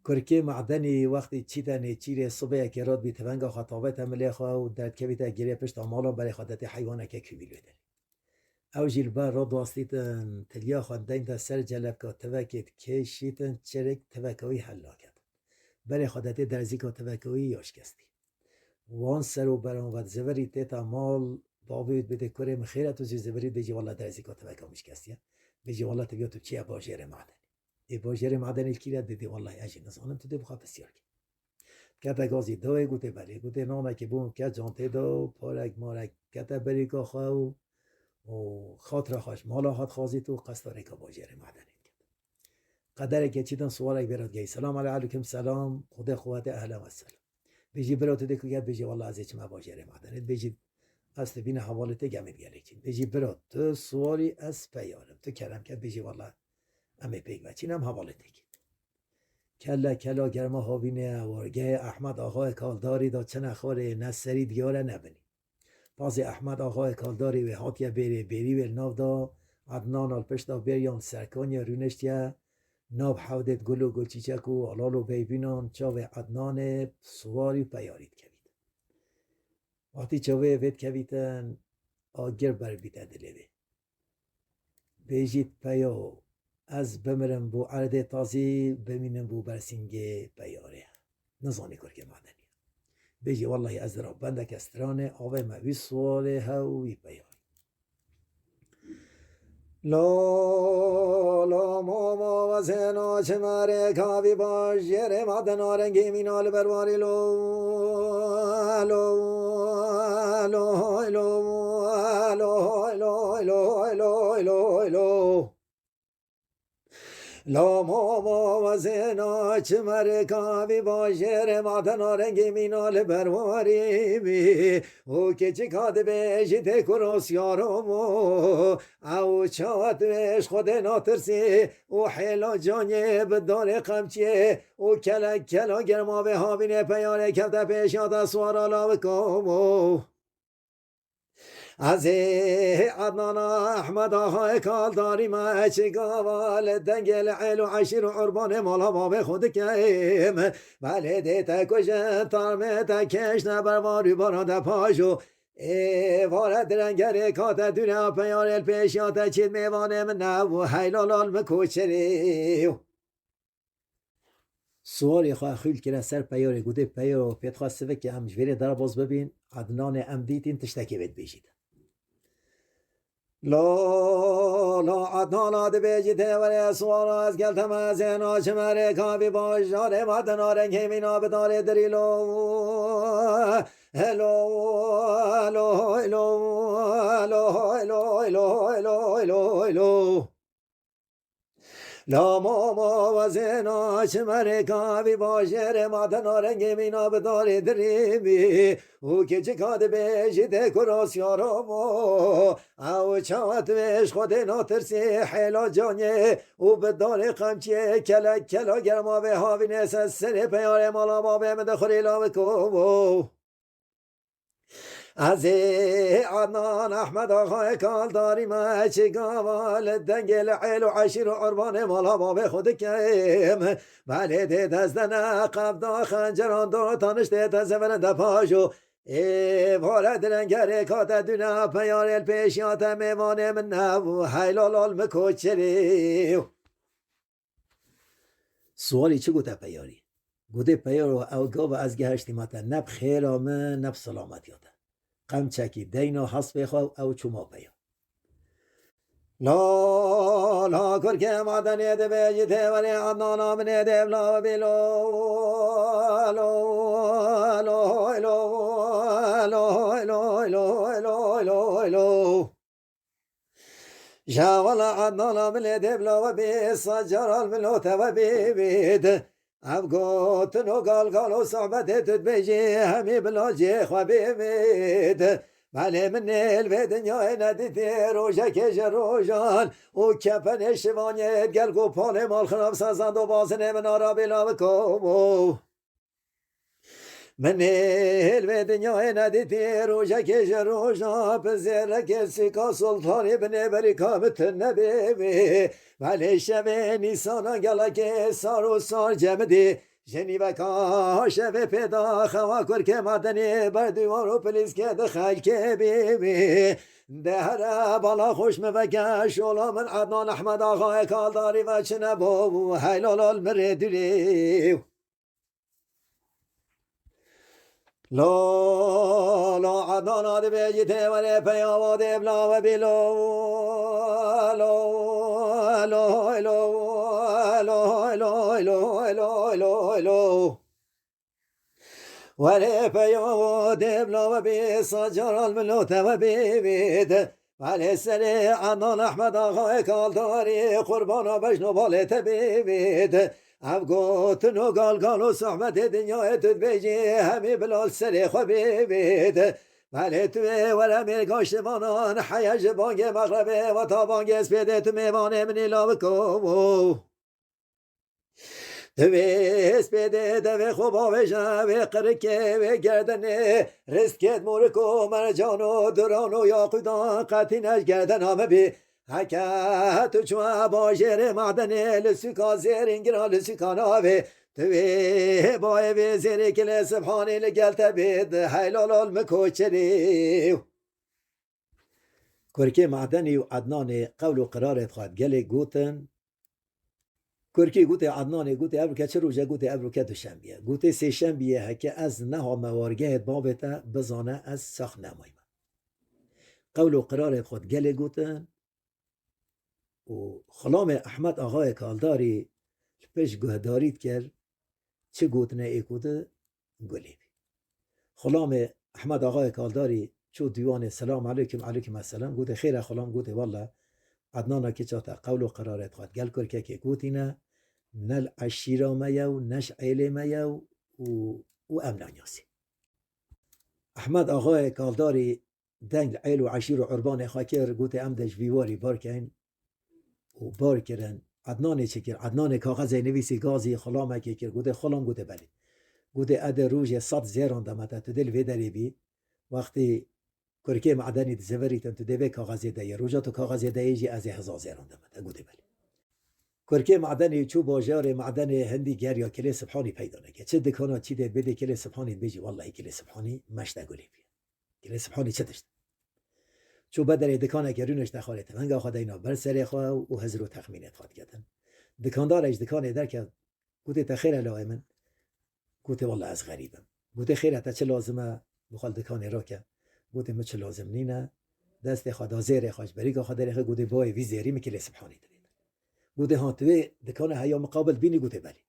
کرکی معدنی وقتی چیتن چیره صبح که راد بی تفنگ خطابت عملی خواه و درد که بیتا گریه پشت آمالا برای خودت حیوانه که کبیلو داری او جیل بر راد واستیتن تلیا خواندین تا سر جلب که توکت کشیتن چرک توکوی حلا کرد برای خودت درزی که توکوی یاش کستی وان سر و برام ود زوری تیتا مال داوید بده کرم خیرت و زوری بجی والله درزی که توکو مش کستیه بجی والله تبیو تو چیه باجر معدن ای باجر معدن الکیرت دیدی والله اجی نزانم تو دی بخواه بسیار کتا گازی دوی گوته بله گوته نامه که بوم که جانته دو پارک مارک کتا بری که خواهو و خاطر خواهش مالا خواهد خوازی تو قصداره که باجر معدنی قدره که چیدن سوالک برات گی سلام علیکم سلام خدا خوات اهلا و سلام بيجي برات ديك وياد بيجي والله عزيز ما باجري معدن بيجي است بين حوالته جامد گليكين بيجي برات تو سوالي اس بيارم تو كلام كد بيجي والله امي بيگ وچينم حوالته کلا کلا گرما هاوینه ورگه احمد آقای کالداری دا چه نخوره نسری دیاره نبنی بازی احمد آقای کالداری و هاتیا بری و ناو دا عدنان الپشتا بیان سرکانی رونشتیا ناب حودت گلو گل چیچک و علالو بیبینان چاوه عدنان سواری پیارید کوید وقتی چاوه وید کویدن آگر بر بیده دلیوه بیجید پیا از بمرم بو عرض تازی بمینم بو برسینگ پیاره نزانی کر که معدنی بیجی والله از را بندک استرانه آوه موی سواله هاوی پیاره لا ماما و زنا چه مره کاوی باش یره مادن آرنگی مینال برواری لو لو لو لو لو لو لو لو لو لو لا ماما و زنا چه مره کاوی باش یره مادن آرنگی مینال برواری بی او که چه کاده بیشیده کروس یارمو او چاوت بش خود ناترسی او حیلا جانیه بدار قمچیه او کلا گرما به هاوینه پیاره کفته پیشاده سوارا بکمو از عدنان احمد آقای کالداری ما چه گوال دنگل علو عشیر و عربان مالا باب خود کهیم بله دیتا کشن تارمتا کش نبرواری براده پاشو وارد رنگر کات دونه پیار الپیشیات چید میوانم نو حیلالال مکوچری سوالی خواه خیل که سر پیاره گوده پیار پیت خواسته که هم جویره در باز ببین عدنان امدیتین تشتکی بید بیشید لا عدنان آده بیجیده ولی سوال از گلتم از اینا چه مره کابی باش آره مدن آرنگی مینا بداره دریلو hello hello hello hello hello hello hello hello hello لا ماما و زنا چه مره کاوی باشه مادن آرنگی مینا بداره دریمی او که چه کاده بیشیده کراس یارمو او چاوت بش خود ناترسی حیلا جانیه او بداره قمچیه کلا گرما به هاوی نسه سر پیاره مالا بابه مده خوریلا بکمو از عدنان احمد آقای کالداری ما چه گوال دنگل عیل و عشیر و عربان مالا باب خود کم بله دید از دن قبدا خنجران دو تانش دید از زمن پاشو وارد رنگر کات دونه پیار الپیشیات میوانه من نو حیلالال مکوچری سوالی چه گوته پیاری؟ گوته پیار او گاو از گهشتی ماتا نب خیرامه نب سلامتیاته قمچکی دینا حس بخواه او چوما پیا لا کرکه مادنی ده بیجیده ولی عدنان آمنی ده بلا بیلو لو جاول عدنان آمنی ده بلا بی سجار الملو تبا بید افگوت نو گال و صحبت تد بیجی همی بلا جی خواه بید ولی من نیل به دنیای ندیدی روژه کش روژان او کپن شوانیت گل گو پال مال خراب سازند و بازنه من آرا بلا بکمو من نیل به دنیای ندیدی روژه کش روژان پزیر کسی که سلطانی بنه بری کامت نبیمی ولی شب نیسان گلا که سار و سار جمدی جنی بکاش و پیدا خوا کر که مدنی بر دیوار و پلیس که دخل که بیمی ده بالا خوش مفکش اولا من عدنان احمد آقای کالداری و چنه بابو حیلال مردوری لا عدنان آده بیجی تیوری پیاواد ابلا و بیلو لو ولی پیاواد ابلا و بی ساجار الملوت و بی بید ولی سری عدنان احمد آقای کالداری قربانا بجنو بالت بی بید افگوتن و گال و صحبت دنیا تد بیجی همی بلال سری خو بی بید ولی توی ولی میرگاشتمانان حیج بانگ مغربه و تا بانگ اسپیده تو میوانه منی لابکو توی اسپیده دوی خوبا و جوی قرکه و گردنه رسکت مورکو مرجان و دران و یاقودان قطینش گردن همه بی حکت تو چوه باجر معدنه لسوکا زیرینگران لسوکان آوی توی بای بی زیری کل سبحانی لگلت بید حیلال مکوچری کرکی معدنی و عدنان قول و قرارت خواهد گلی گوتن کرکی گوته عدنان گوته ابروکه چه روزه گوته ابروکه دوشنبیه گوته سه شنبیه هکه از نها موارگه بابتا بزانه از سخ نمایم قول و قرارت خود گلی گوتن و خلام احمد آقای کالداری پیش گهدارید کرد چه گوتنه ای گوته گلی خلام احمد آقای کالداری چو دیوان سلام علیکم علیکم السلام گوته خیر خلام گوته والله عدنانا که چاته قول و قرارت خود گل کرکه که گوتینه نل عشیرا میو نش عیل میو و امنانیاسی احمد آقای کالداری دنگ عیل و عشیر و عربان خاکر گوته امدش ویواری بارکن و بار کرن عدنان چکر عدنان کاغذ نویسی گازی خلامه که کر گوته خلام گوته بلی گوته اده روژ صد زیران دمتا تو دل ویدری بی وقتی کرکه معدنی زوریتن تو دوی کاغذی ده روژا تو کاغذی ده ایجی از 1000 زیران دمتا گوته بلی کرکه معدنی چو باجار معدن هندی گر یا کلی سبحانی پیدا نکه چه دکانا چی ده بده کلی سبحانی بیجی والله کلی سبحانی مشته گلی بی کلی سبحانی چه دشت چو بدر دکانا گرونش دخالت هنگا خدا اینا بر سر خواه و هزر و تخمینت خواد کردن دکاندارش دکانه در که گوته تخیر علای من گوته والله از غریبم گوته خیره تا چه لازمه بخال دکانه را که گوته ما چه لازم نینه دست خدا زیر خوش بری که خدا ریخه گوته بای وی زیری میکلی سبحانی دارید گوته ها توی دکانه هیا مقابل بینی گوته بلی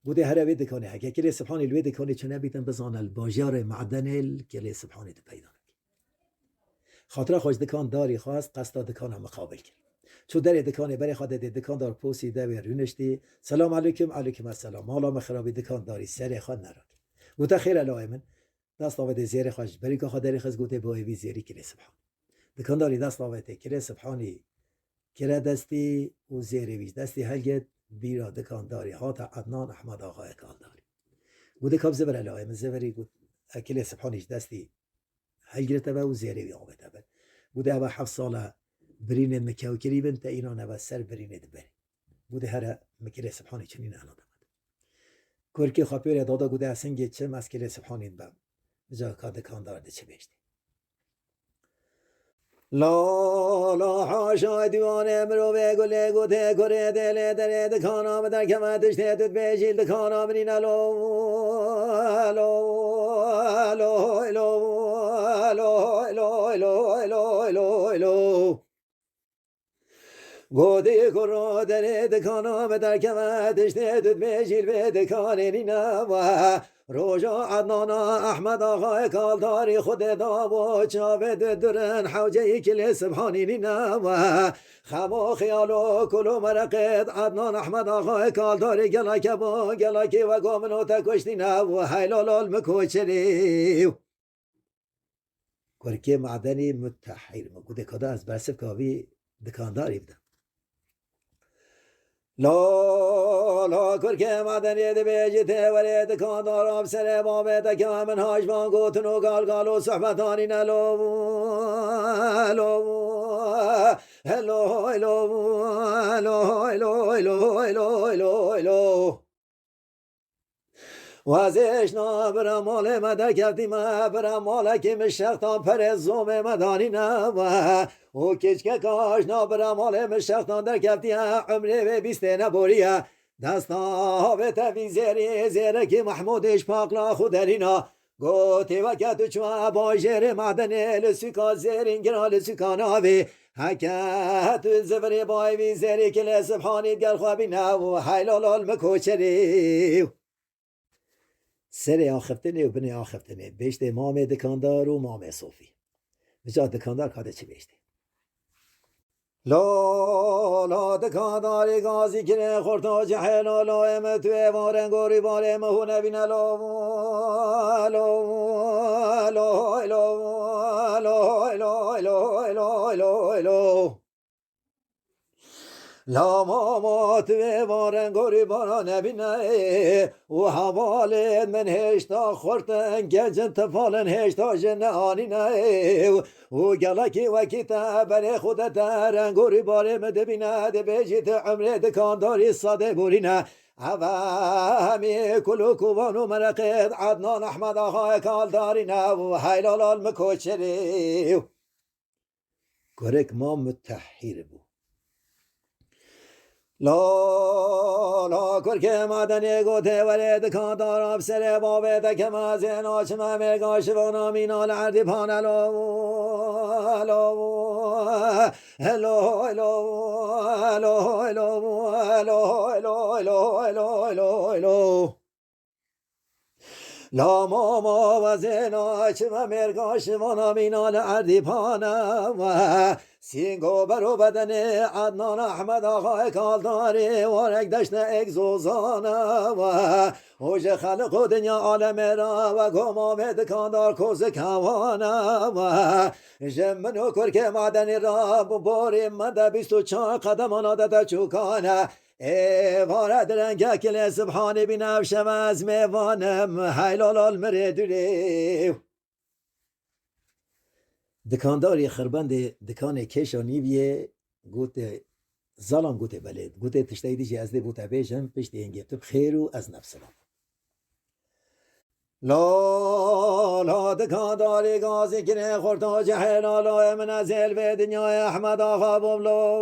گوته هر وی دکانه ها که کلی سبحانی الوی دکانه چه نبیتن بزان الباجار معدن کلی سبحانی ده پیدا خاطر خوش دکان داری خواست قصد دکان هم مقابل کرد چو در دکانه بری خواهد دکان دار پوسی ده و رونشتی سلام علیکم علیکم السلام مالا مخرابی دکان داری سر خواهد نراک گوته خیر علای من دست آوده زیر خوش بری که خواهد خز گوته بایوی زیری کلی سبحان دکان داری دست آوده کلی سبحانی کره دستی و زیری ویش دستی هلگت بیرا دکان داری هات عدنان احمد آقای کالداری گوته کب زبر علای من زبری گوت کلی سبحانیش دستی هلگرته و زیری وی آوده بر گوته او 7 ساله برین مکاو کریبن تا اینا نو سر برین دبری گوته هر مکلی سبحانی چنین انا دمد کرکی خاپیر دادا گوته اسنگی چم از کلی سبحانی بم بجا که دکان دارده چه بیشتی لا حاشا دیوانه مرو به گله گوته کره دل دره دکانا بدر کمتش تیتت بیجیل دکانا منین الو گوته کرا دره دکانا بدر کمتش تیتت بیجیل به دکانه نینم روژا عدنانا احمد آقای کالداری خود دابو چاوه درن حوجه کلی سبحانی نینم خما خیالو کلو مرقید عدنان احمد آقای کالداری گلاکه با گلاکه و گامنو تکشتی نو حیلال مکوچری کرکی معدنی متحیر مگوده کده از برسف کاوی دکانداری بدم لا کرکه معدنی ده بیجته ولی دکاندارم سر بابه که من هاجوان گوتن و گال و صحبتانی نلو وازش نابرا مال مده کفتی ما برا مالکی مشختان پر زوم مدانی نوا و کچکه کاش نابرا مال مشختان در کفتی عمره به بیسته نبوریه دستا به تفی زیره که محمودش پاکلا خودرینا گوتی وکت چوا باجر معدن لسکا زیرین گرا لسکا ناوی حکت زفری بای وی زیری که لسبحانی گل خوابی نو حیلال مکوچری سر آخفتنه و بنی آخفتنه بیشته مام دکاندار و مام صوفی بجا دکاندار کاده چی بیشته لا دکانداری گازی کنه خورتا جهلا لا امتوی وارنگوری باره مهو نبین لا لا لا لا لا لا لا لا لا ماما توی وارنگوری بارا نبینه و حوالت من هشتا خورتن گجن تفالن هشتا جن آنینه و گلکی وکیتا بر خودت رنگوری باره مدبینه دبیجیت عمره دکانداری ساده بورینه همی کلو کوبانو مرقید عدنان احمد آقای کالدارینه و حیلال مکوچری گرک ما متحیر بود لا کرکه مدنی گوته ولید کاندار افسر بابه تکم از این آچم امرگاش و نامین آل عردی پان الو لا ماما و زینا چم مرگاش و نامینان عردی پانم سینگو برو بدن عدنان احمد آقای کالداری وارک دشت اگزوزانم اوج خلق و دنیا عالم را و گمام دکاندار کوز کوانم جمنو کرک معدنی را بباری مده 24 قدم آنادت چوکانه وارد رنگه کل سبحانی بینفشم از میوانم حیلال مردوری دکانداری خربند دکان کشا نیویه گوت زالان گوت بلد گوت تشتایی دیجی از دی بوتا بیشم پشتی هنگی تو بخیر و از نفسلام لا دکانداری گازی کنه خورتا جهلا لا من از الوی دنیای احمد آقا بوم لا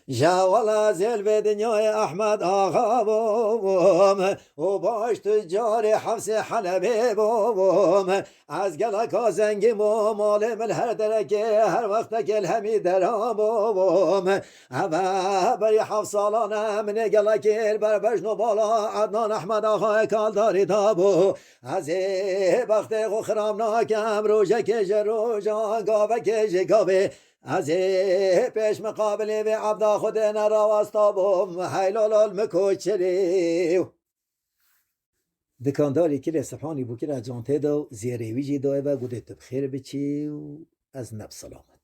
جوالا زل به دنیای احمد آقا بوم و باش تجار حفظ حلبه بوم از گلکا زنگی مال من هر درکه هر وقت گل همی درا بوم اما بری حفظ سالانه من گلکه بر بجنو بالا عدنان احمد آقا کالداری تابو از بخت خرام ناکم روژه کش روژا گاوه کش گاوه از پیش مقابله به عبدا خود نراوستا بوم حیلال مکوچری دکانداری که سبحانی بو که جانته دو زیرویجی دو و گوده تبخیر بچی و از نب سلامت